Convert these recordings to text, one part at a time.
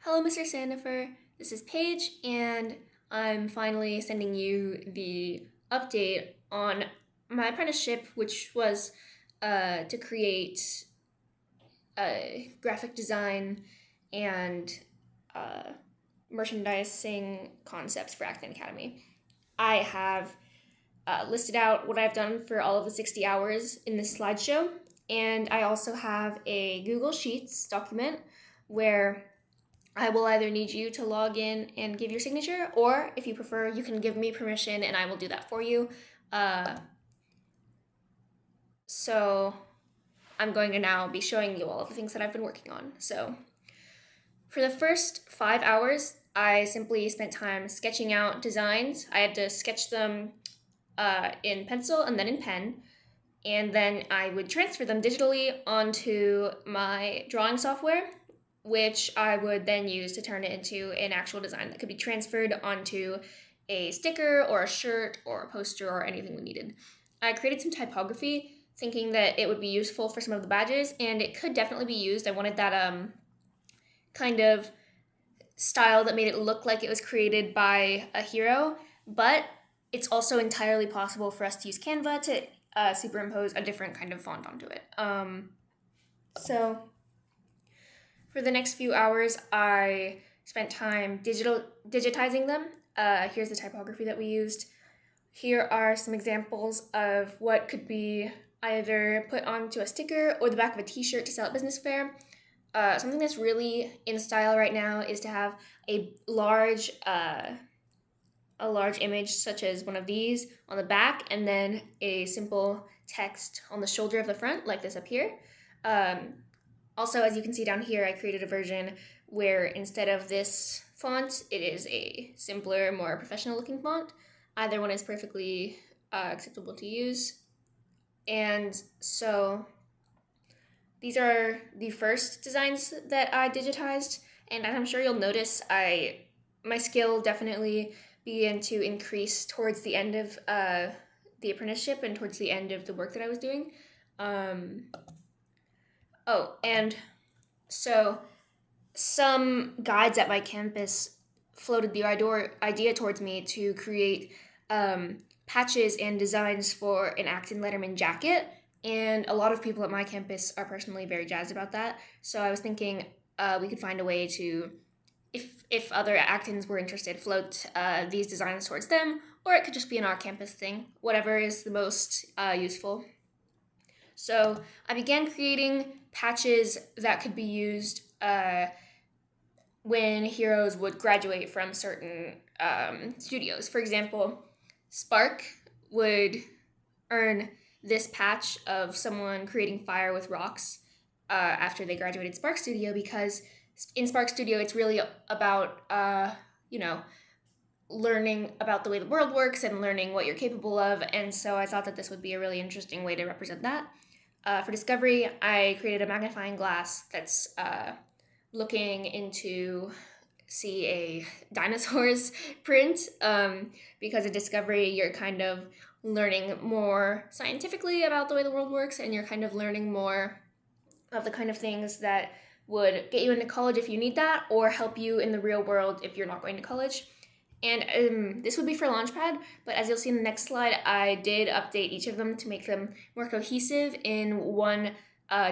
Hello, Mr. Sandifer. This is Paige, and I'm finally sending you the update on my apprenticeship, which was to create graphic design and uh, merchandising concepts for Acton Academy. I have listed out what I've done for all of the 60 hours in this slideshow, and I also have a Google Sheets document where I will either need you to log in and give your signature, or if you prefer, you can give me permission and I will do that for you. So I'm going to now be showing you all of the things that I've been working on. So for the first 5 hours, I simply spent time sketching out designs. I had to sketch them in pencil and then in pen, and then I would transfer them digitally onto my drawing software, which I would then use to turn it into an actual design that could be transferred onto a sticker or a shirt or a poster or anything we needed. I created some typography thinking that it would be useful for some of the badges, and it could definitely be used. I wanted that kind of style that made it look like it was created by a hero, but it's also entirely possible for us to use Canva to superimpose a different kind of font onto it. So for the next few hours, I spent time digitizing them. Here's the typography that we used. Here are some examples of what could be either put onto a sticker or the back of a t-shirt to sell at business fair. Something that's really in style right now is to have a large image such as one of these on the back, and then a simple text on the shoulder of the front, like this up here. Also, as you can see down here, I created a version where instead of this font, it is a simpler, more professional-looking font. Either one is perfectly acceptable to use. And so these are the first designs that I digitized, and as I'm sure you'll notice, my skill definitely began to increase towards the end of the apprenticeship and towards the end of the work that I was doing. And so some guides at my campus floated the idea towards me to create patches and designs for an Acton Letterman jacket, and a lot of people at my campus are personally very jazzed about that. So I was thinking we could find a way to, if other Actons were interested, float these designs towards them, or it could just be an our-campus thing, whatever is the most useful. So I began creating patches that could be used when heroes would graduate from certain studios. For example, Spark would earn this patch of someone creating fire with rocks after they graduated Spark Studio, because in Spark Studio it's really about learning about the way the world works and learning what you're capable of, and so I thought that this would be a really interesting way to represent that. For Discovery, I created a magnifying glass that's looking into see a dinosaur's print, because in Discovery you're kind of learning more scientifically about the way the world works, and you're kind of learning more of the kind of things that would get you into college if you need that, or help you in the real world if you're not going to college. And this would be for Launchpad, but as you'll see in the next slide, I did update each of them to make them more cohesive in one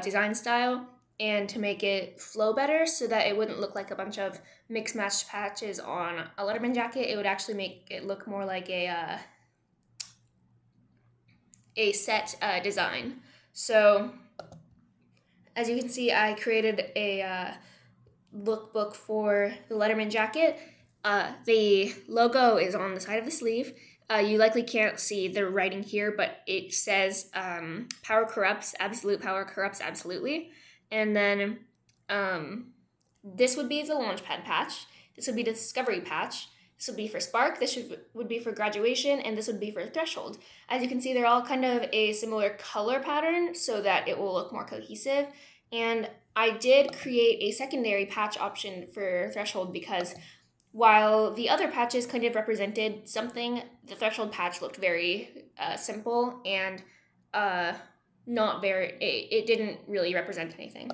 design style, and to make it flow better so that it wouldn't look like a bunch of mixed-matched patches on a Letterman jacket. It would actually make it look more like a set design. So as you can see, I created a lookbook for the Letterman jacket. The logo is on the side of the sleeve. You likely can't see the writing here, but it says power corrupts, absolute power corrupts absolutely. And then this would be the Launchpad patch. This would be the Discovery patch. This would be for Spark. This would be for Graduation, and this would be for Threshold. As you can see, they're all kind of a similar color pattern so that it will look more cohesive. And I did create a secondary patch option for Threshold because while the other patches kind of represented something, the Threshold patch looked very simple and it didn't really represent anything.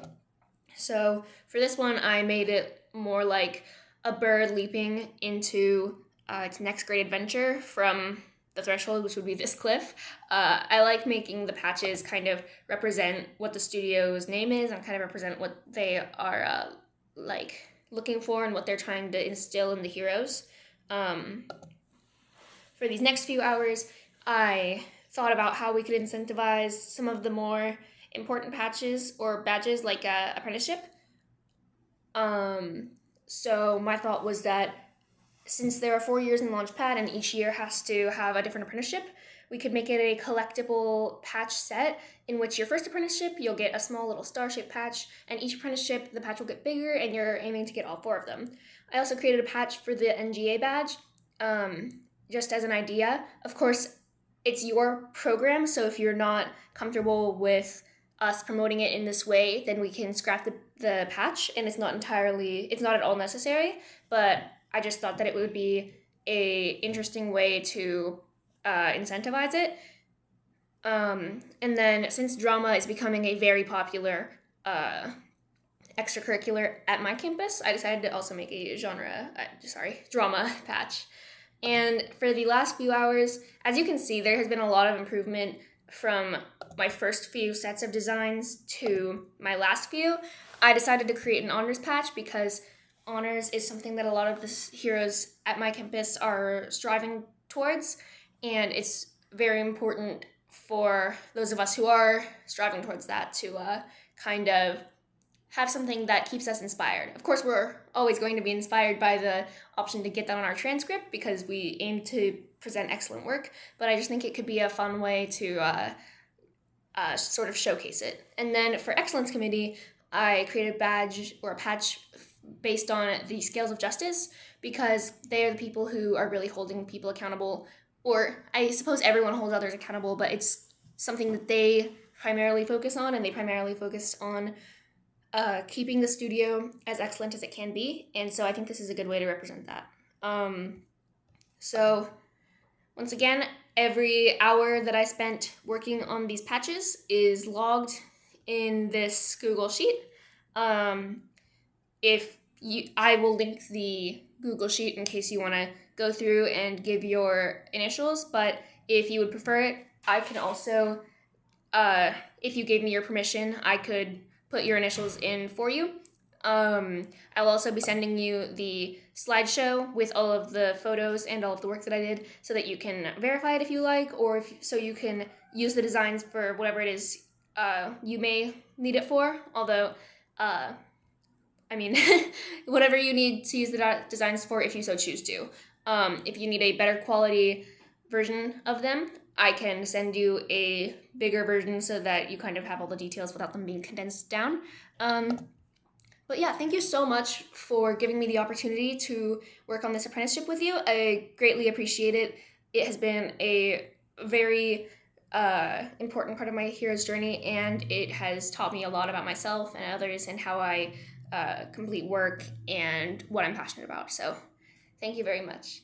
So for this one, I made it more like a bird leaping into its next great adventure from the threshold, which would be this cliff. I like making the patches kind of represent what the studio's name is and kind of represent what they are like looking for and what they're trying to instill in the heroes. Um, for these next few hours, I thought about how we could incentivize some of the more important patches or badges like apprenticeship. So my thought was that since there are 4 years in Launchpad and each year has to have a different apprenticeship, we could make it a collectible patch set in which your first apprenticeship, you'll get a small little star-shaped patch, and each apprenticeship, the patch will get bigger, and you're aiming to get all 4 of them. I also created a patch for the NGA badge, just as an idea. Of course, it's your program, so if you're not comfortable with us promoting it in this way, then we can scrap the patch, and it's not at all necessary, but I just thought that it would be a interesting way to incentivize it. And then since drama is becoming a very popular extracurricular at my campus, I decided to also make a drama patch. And for the last few hours, as you can see, there has been a lot of improvement from my first few sets of designs to my last few. I decided to create an honors patch because honors is something that a lot of the heroes at my campus are striving towards, and it's very important for those of us who are striving towards that to kind of have something that keeps us inspired. Of course, we're always going to be inspired by the option to get that on our transcript because we aim to present excellent work, but I just think it could be a fun way to sort of showcase it. And then for Excellence Committee, I created a badge or a patch based on the scales of justice because they are the people who are really holding people accountable, or I suppose everyone holds others accountable, but it's something that they primarily focus on, and they primarily focus on keeping the studio as excellent as it can be, and so I think this is a good way to represent that. So once again, every hour that I spent working on these patches is logged in this Google Sheet. I will link the Google Sheet in case you want to go through and give your initials, but if you would prefer it, I can also, if you gave me your permission, I could put your initials in for you. I'll also be sending you the slideshow with all of the photos and all of the work that I did so that you can verify it if you like, or so you can use the designs for whatever it is you may need it for, although, whatever you need to use the designs for if you so choose to. If you need a better quality version of them, I can send you a bigger version so that you kind of have all the details without them being condensed down. But yeah, thank you so much for giving me the opportunity to work on this apprenticeship with you. I greatly appreciate it. It has been a very important part of my hero's journey, and it has taught me a lot about myself and others and how I complete work and what I'm passionate about. So thank you very much.